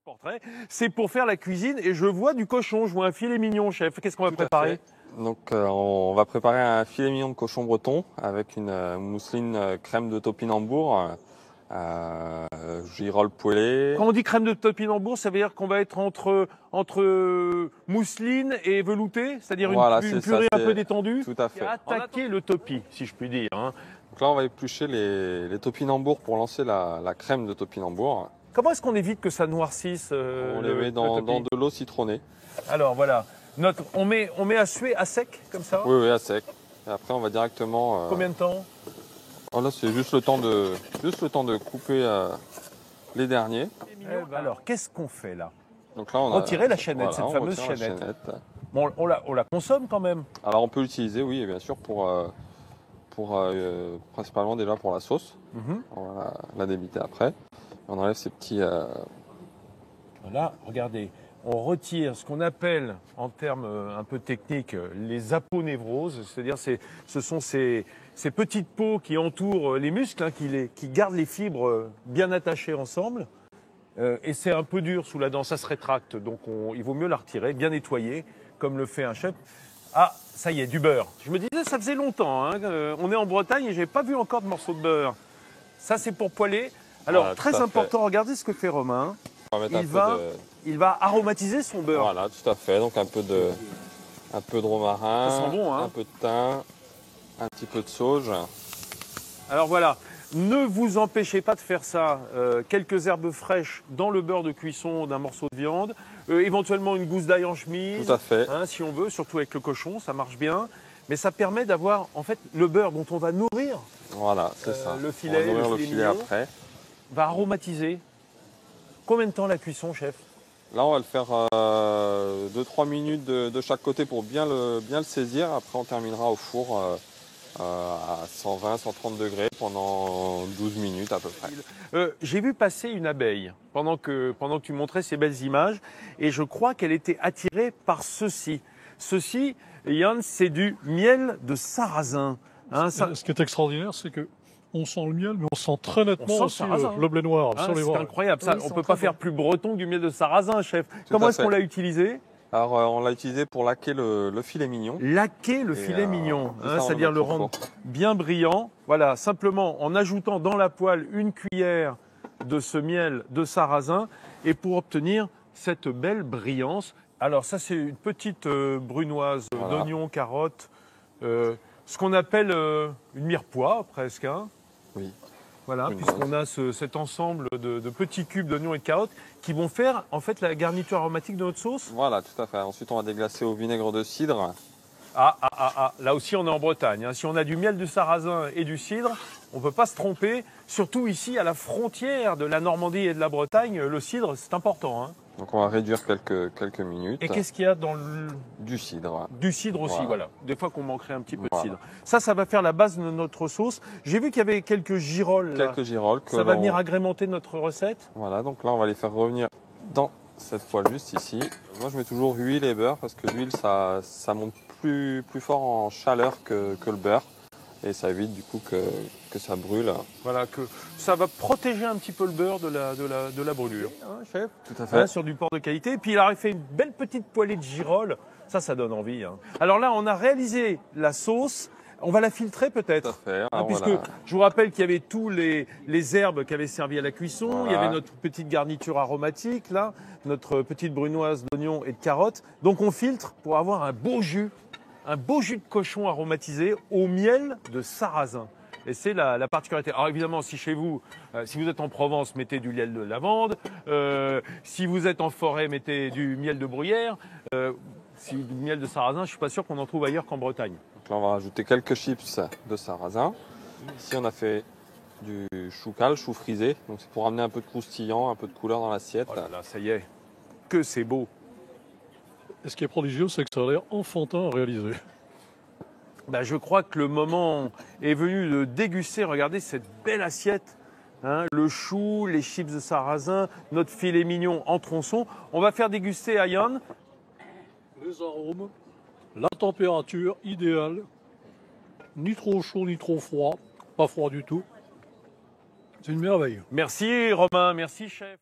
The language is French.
portrait, c'est pour faire la cuisine et je vois du cochon, je vois un filet mignon, chef. Qu'est-ce qu'on va préparer? Donc on va préparer un filet mignon de cochon breton avec une mousseline crème de topinambour, girolles poêlées. Quand on dit crème de topinambour, ça veut dire qu'on va être entre mousseline et velouté, c'est-à-dire Voilà, une purée un peu détendue. Tout à fait. Et attaquer le topi, si je puis dire. Hein. Donc là, on va éplucher les topinambours pour lancer la crème de topinambour. Comment est-ce qu'on évite que ça noircisse on les met dans de l'eau citronnée. Alors voilà, on met à suer à sec comme ça? Oui, à sec. Et après, on va directement. Combien de temps? Oh là, c'est juste le temps de couper les derniers. Alors, qu'est-ce qu'on fait là? Donc là, on retirer la chaînette, voilà, cette fameuse chaînette. Bon, on la consomme quand même. Alors, on peut l'utiliser, oui, bien sûr, principalement déjà pour la sauce. On va la débiter après. On enlève ces petits. Voilà, regardez. On retire ce qu'on appelle, en termes un peu techniques, les aponevroses, c'est-à-dire ce sont ces petites peaux qui entourent les muscles, hein, qui gardent les fibres bien attachées ensemble. Et c'est un peu dur sous la dent, ça se rétracte, donc il vaut mieux la retirer, bien nettoyer, comme le fait un chef. Ah, ça y est, du beurre. Je me disais, ça faisait longtemps, hein, on est en Bretagne et je n'ai pas vu encore de morceaux de beurre. Ça, c'est pour poêler. Alors, voilà, très important, regardez ce que fait Romain. Il va aromatiser son beurre. Voilà, tout à fait. Donc un peu de romarin, ça sent bon, hein, un peu de thym, un petit peu de sauge. Alors voilà, ne vous empêchez pas de faire ça. Quelques herbes fraîches dans le beurre de cuisson d'un morceau de viande, éventuellement une gousse d'ail en chemise. Tout à fait. Hein, si on veut, surtout avec le cochon, ça marche bien. Mais ça permet d'avoir en fait le beurre dont on va nourrir. Voilà, c'est ça. Le filet, on va nourrir le filet après. Va aromatiser. Combien de temps la cuisson, chef? Là, on va le faire 2-3 minutes de chaque côté pour bien le saisir. Après, on terminera au four à 120-130 degrés pendant 12 minutes à peu près. J'ai vu passer une abeille pendant que tu montrais ces belles images et je crois qu'elle était attirée par ceci. Ceci, Yann, c'est du miel de sarrasin. Hein, Ce qui est extraordinaire, c'est que on sent le miel, mais on sent très nettement aussi le blé noir. C'est incroyable, ça. On ne peut pas faire plus breton que du miel de sarrasin, chef. Comment est-ce qu'on l'a utilisé? Alors, on l'a utilisé pour laquer le filet mignon. Laquer le filet mignon, hein, c'est-à-dire le rendre bien brillant. Voilà, simplement en ajoutant dans la poêle une cuillère de ce miel de sarrasin et pour obtenir cette belle brillance. Alors ça, c'est une petite brunoise d'oignons, carottes, ce qu'on appelle une mirepoix presque. Hein. Oui. Voilà, puisqu'on a cet ensemble de petits cubes d'oignons et de carottes qui vont faire en fait la garniture aromatique de notre sauce. Voilà, tout à fait. Ensuite, on va déglacer au vinaigre de cidre. Là aussi, on est en Bretagne. Hein. Si on a du miel de sarrasin et du cidre, on ne peut pas se tromper. Surtout ici, à la frontière de la Normandie et de la Bretagne, le cidre, c'est important. Hein. Donc, on va réduire quelques minutes. Et qu'est-ce qu'il y a dans du cidre. Du cidre aussi, voilà. Des fois qu'on manquerait un petit peu de cidre. Ça va faire la base de notre sauce. J'ai vu qu'il y avait quelques girolles. Quelques girolles. Ça va venir agrémenter notre recette. Voilà, donc là, on va les faire revenir dans cette poêle juste ici. Moi, je mets toujours huile et beurre parce que l'huile, ça monte plus fort en chaleur que le beurre. Et ça évite du coup que ça brûle. Voilà, que ça va protéger un petit peu le beurre de la brûlure. Hein, chef? Tout à fait. Hein, sur du porc de qualité. Et puis il a fait une belle petite poêlée de girolles. Ça donne envie. Hein. Alors là, on a réalisé la sauce. On va la filtrer peut-être. Tout à fait. Hein, puisque je vous rappelle qu'il y avait tous les herbes qui avaient servi à la cuisson. Voilà. Il y avait notre petite garniture aromatique, là, notre petite brunoise d'oignons et de carottes. Donc on filtre pour avoir un beau jus de cochon aromatisé au miel de sarrasin. Et c'est la particularité. Alors évidemment, si chez vous, si vous êtes en Provence, mettez du miel de lavande. Si vous êtes en forêt, mettez du miel de bruyère. Du miel de sarrasin, je ne suis pas sûr qu'on en trouve ailleurs qu'en Bretagne. Donc là, on va rajouter quelques chips de sarrasin. Ici, on a fait du chou cal, chou frisé. Donc c'est pour amener un peu de croustillant, un peu de couleur dans l'assiette. Oh là là, ça y est, que c'est beau. Et ce qui est prodigieux, c'est que ça a l'air enfantin à réaliser. Je crois que le moment est venu de déguster. Regardez cette belle assiette. Hein, le chou, les chips de sarrasin, notre filet mignon en tronçons. On va faire déguster à Yann. Les arômes, la température idéale, ni trop chaud ni trop froid, pas froid du tout. C'est une merveille. Merci Romain, merci chef.